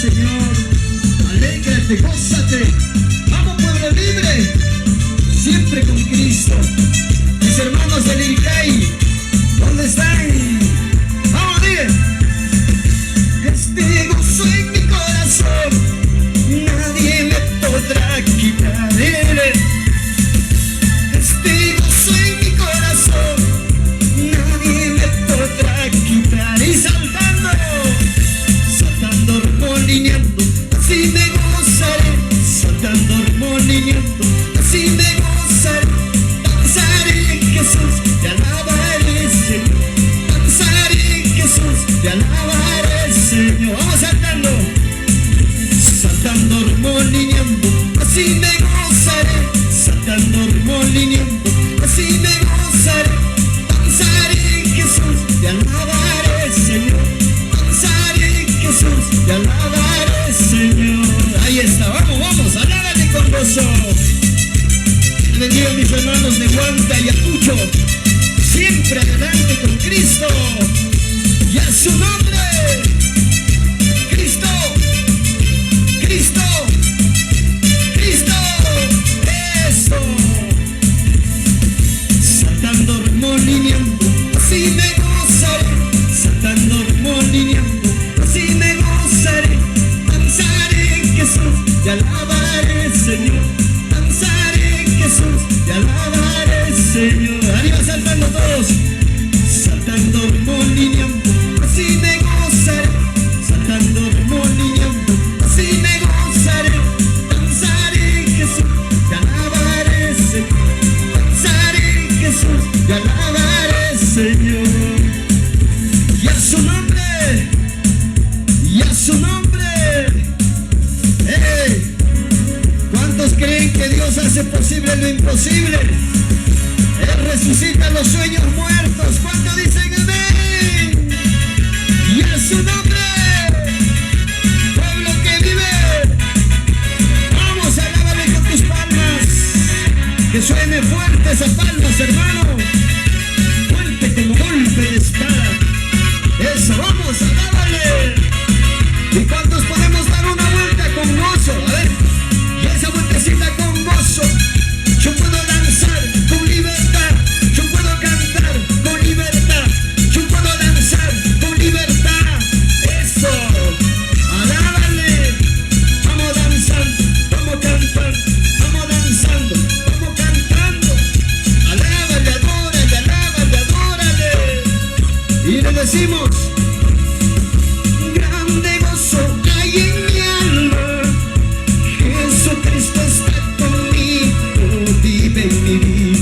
Señor. Alégrate, gózate. Vamos, pueblo libre, siempre con Cristo. Mis hermanos del IRCAI, ¿dónde están? Vamos, dile. Este gozo en mi corazón nadie me podrá quitar. Dile. Este gozo en mi corazón nadie me podrá quitar. Y saltando, saltando, remolineando, así me gozaré. Saltando, remolineando, así me gozaré. Danzaré en Jesús, te alabaré, Señor. Danzaré en Jesús, te alabaré, Señor. Vamos saltando, saltando, remolineando, así me gozaré. Saltando, remolineando, así me gozaré. Danzaré en Jesús, te alabaré, Señor. Danzaré en Jesús, te alabaré, Señor. Ahí está, vamos, vamos, alábale con gozo. Bendiga a mis hermanos de Huanta y Ayacucho, siempre adelante con Cristo y a su nombre. Cristo, Cristo, Cristo, eso. Saltando, remolineando, así me gozaré. Saltando, remolineando, así me gozaré. Danzaré en Jesús, te alabaré, Señor. Danzaré en Jesús, te alabaré, Señor. Arriba saltando todos. Saltando, remolineando, así me gozaré. Saltando, remolineando, así me gozaré. Danzaré en Jesús, te alabaré, Señor. Danzaré en Jesús, te alabaré, Señor. Y a su nombre, y a su nombre. ¡Hey! ¿Cuántos creen que Dios hace posible lo imposible? Él resucita los sueños muertos. ¿Cuántos dicen amén? Y a su nombre, pueblo que vive, vamos, alábale con tus palmas. Que suene fuerte esas palmas, hermano. Fuerte como golpe de espada. Eso, vamos, alábale. ¿Y cuántos podemos dar una vuelta con gozo? A ver, y esa vueltecita con gozo. Yo puedo danzar con libertad, yo puedo cantar con libertad, yo puedo danzar con libertad. Eso, alábale. Vamos danzando, vamos cantando, vamos danzando, vamos cantando. Alábale, adórale, alábale, adórale. Y le decimos: grande gozo hay en mi alma, Jesucristo está conmigo, vive en mi vida.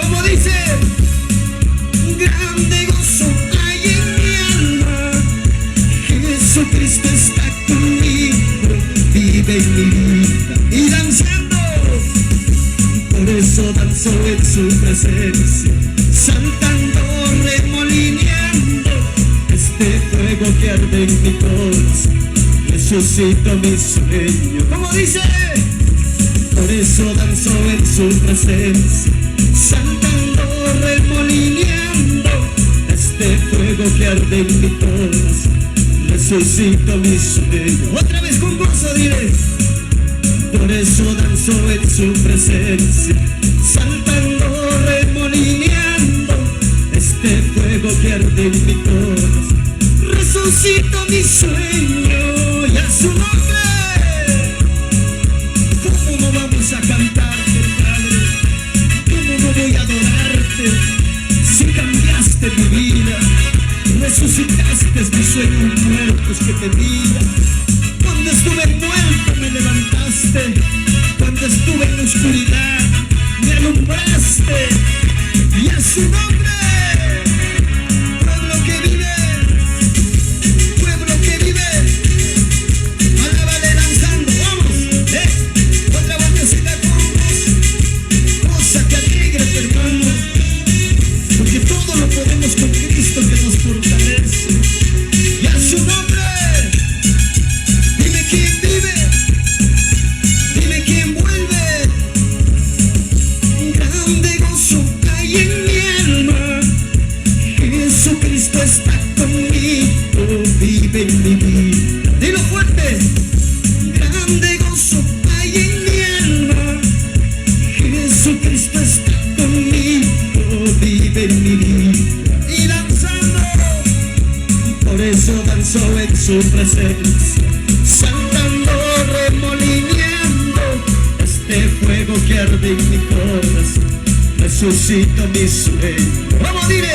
¿Cómo dice? Grande gozo hay en mi alma, Jesucristo está conmigo, vive en mi vida. Y danzando, por eso danzo en su presencia, saltando, remolineando, este fuego que arde en mi corazón, resucito mi sueño. ¿Cómo dice? Por eso danzo en su presencia, saltando, remolineando, este fuego que arde en mi corazón, resucito mi sueño. Otra vez con gozo, diré. Por eso danzo en su presencia, saltando, remolineando, este fuego que arde en mi corazón, resucito mi sueño. Y a su nombre, ¿cómo no vamos a cantarte, Padre? ¿Cómo no voy a adorarte? Si cambiaste mi vida, resucitaste mis sueños muertos que tenía. Cuando estuve muerto me levantaste, cuando estuve en la oscuridad me alumbraste. Y a su nombre, pueblo que vive, pueblo que vive, alábale danzando, vamos, otra vueltecita con vos, cosa que alegra, hermano, porque todo lo podemos con Cristo que nos fortalece. Y a su nombre, dime quién vive, dime su presencia, saltando, remolineando este fuego que arde en mi corazón. Resucito mi sueño. Vamos, dile.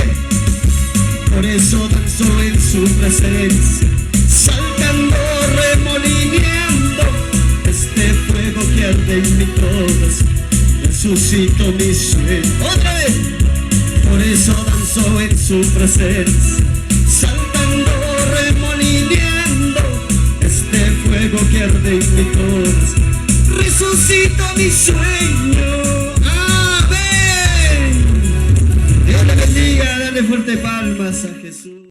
Por eso danzo en su presencia, saltando, remolineando este fuego que arde en mi corazón. Resucito mi sueño. Otra vez. Por eso danzo en su presencia, saltando, remolineando este fuego que arde en mi corazón. Resucito mi sueño. Amén. Dios le bendiga. Dale fuerte palmas a Jesús.